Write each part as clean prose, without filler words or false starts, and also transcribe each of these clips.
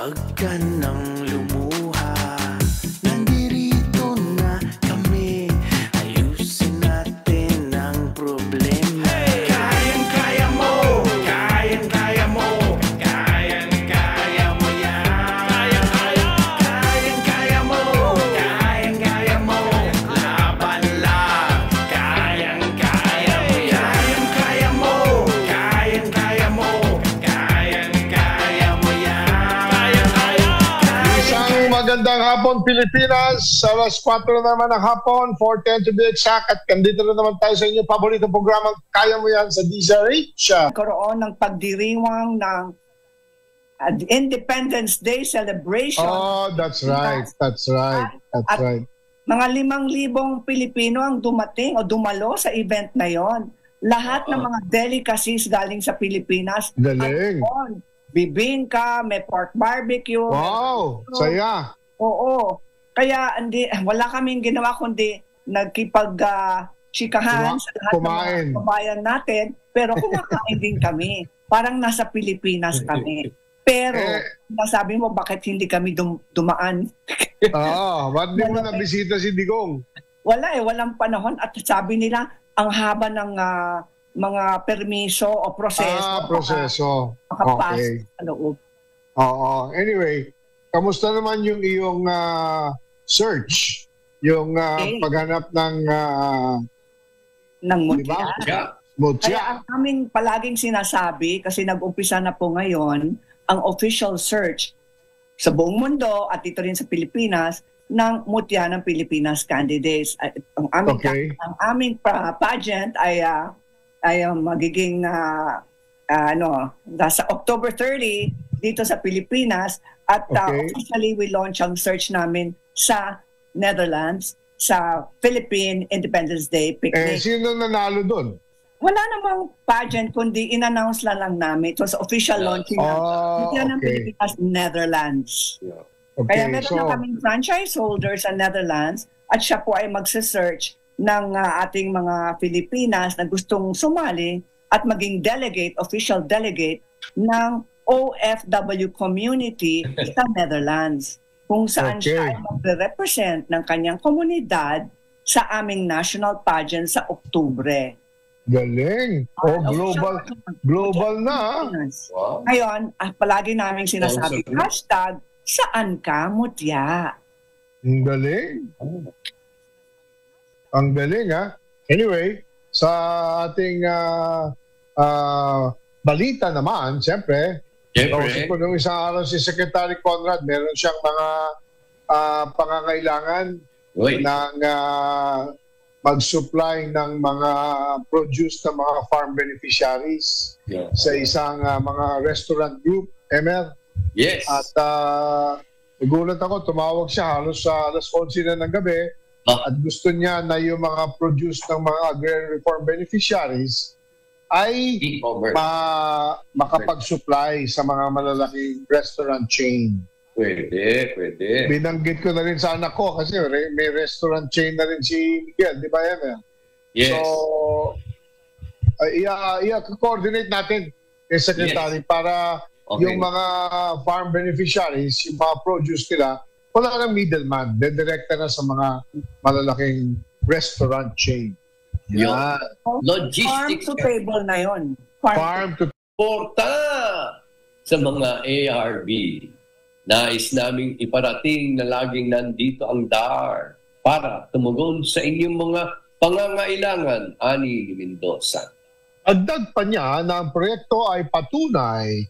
Huwag ka nang lumuha, nandirito na kami. Ayusin natin ang problema. Kayang-kaya mo, kayang-kaya mo, kayang-kaya mo yan. Kayang-kaya mo, kayang-kaya mo, laban lang. Kayang-kaya mo yan. Kayang-kaya mo, kayang-kaya mo, kayang-kaya mo yan. Isang magandang hapon, Pilipinas. Alas 4 na naman ng hapon, 4:10 to be exact. At kandito na naman tayo sa inyong paboritong programang Kaya Mo Yan sa DZRH. Nagkaroon ng pagdiriwang ng Independence Day celebration. Oh, that's right. That's right. That's At right. mga 5,000 Pilipino ang dumating o dumalo sa event na yon. Lahat ng mga delicacies galing sa Pilipinas. Galing. Andun. Bibingka, may pork barbecue. Wow, saya. Oo. Kaya wala kaming ginawa kundi nagkipag-chikahan sa lahat Kumain. ng mga kabayan natin. Pero kumakain din kami. Parang nasa Pilipinas kami. Pero, nasabi mo, bakit hindi kami dumaan? Ba't di mo nabisita si Digong? Wala walang panahon. At sabi nila, ang haba ng mga permiso o proseso. Proseso. Makapasok Okay. sa loob. Oo. Anyway, kamusta naman yung iyong search? Yung paghanap ng Ng diba? mutya. Mutya. Kaya ang aming palaging sinasabi, kasi nag-umpisa na po ngayon, ang official search sa buong mundo at dito rin sa Pilipinas ng mutya ng Pilipinas candidates. At ang aming pageant ay magiging nasa October 30 dito sa Pilipinas at officially we launch ang search namin sa Netherlands sa Philippine Independence Day picnic. Sino nanalo doon? Wala namang pageant kundi in-announce lang namin. It was official launching ng Pilipinas Netherlands. Okay, Kaya meron na kaming franchise holder sa Netherlands at siya po ay magse-search ng ating mga Pilipinas na gustong sumali at maging delegate, official delegate ng OFW community sa Netherlands, kung saan siya ay magre-represent ng kanyang komunidad sa aming national pageant sa Oktubre. Galing. Global na. Wow. Ngayon, palagi namin sinasabi, hashtag, saan ka mutya? Ang galing. Ang galing, ha? Anyway, sa ating balita naman, siyempre, kung nung isang araw si Secretary Conrad, meron siyang mga pangangailangan ng mag-supply ng mga produce ng mga farm beneficiaries sa isang mga restaurant group, ML. Yes. At nagulat ako, tumawag siya halos sa alas 11 na ng gabi at gusto niya na yung mga produce ng mga agrarian reform beneficiaries ay makapag-supply sa mga malalaking restaurant chain. Pwede. Binanggit ko na rin sa anak ko kasi may restaurant chain na rin si Miguel, di ba yan? Yes. So, i-coordinate natin kay Secretary para yung mga farm beneficiaries, yung mga produce nila, wala nang middleman. Dedirekta na sa mga malalaking restaurant chain. Yan. Logistics. Farm to table na yun. Farm to Porta sa mga ARV. Nais naming iparating na laging nandito ang DAR para tumugon sa inyong mga pangangailangan, ani Mendoza. Agdag pa niya na ang proyekto ay patunay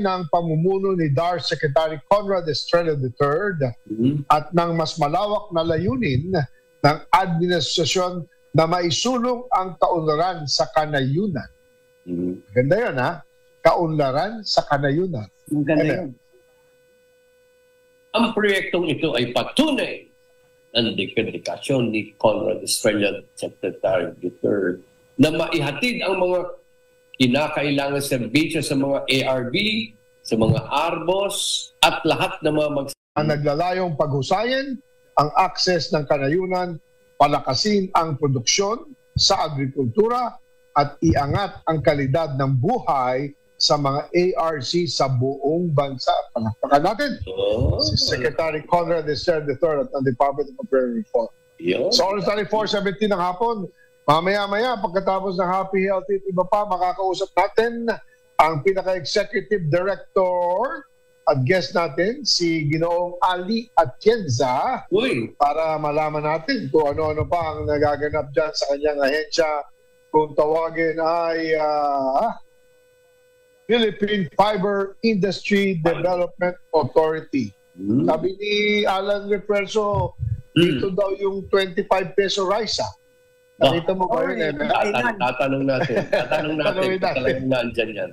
ng pamumuno ni DAR Secretary Conrad Estrella III at ng mas malawak na layunin ng administrasyon na maisulong ang kaunlaran sa kanayunan. Ganda yun, ha? Kaunlaran sa kanayunan. Ganda yun. Ang proyektong ito ay patunay ng dedikasyon ni Conrad Estrella Secretary III na maihatid ang mga kinakailangan serbisyo sa mga ARV, sa mga ARBOS, at lahat ng mga ang naglalayong paghusayin ang akses ng kanayunan, palakasin ang produksyon sa agrikultura at iangat ang kalidad ng buhay sa mga ARC sa buong bansa. Palakpakan natin si Secretary Conrad Estrella III at ng Department of Agrarian Reform. So, oras tayo 4:17 ng hapon. Mamaya-maya, pagkatapos ng Happy Healthy at iba pa, makakausap natin ang pinaka-executive director at guest natin, si Ginoong Ali Atienza, para malaman natin kung ano-ano pa ang nagaganap dyan sa kanyang ahensya. Kung tawagin ay Philippine Fiber Industry Development Authority. Sabi ni Alan Refuerzo, dito daw yung 25 peso rice. Nakita mo ba yun? Tatanong natin. Tatanong natin. Talagang nandyan yan.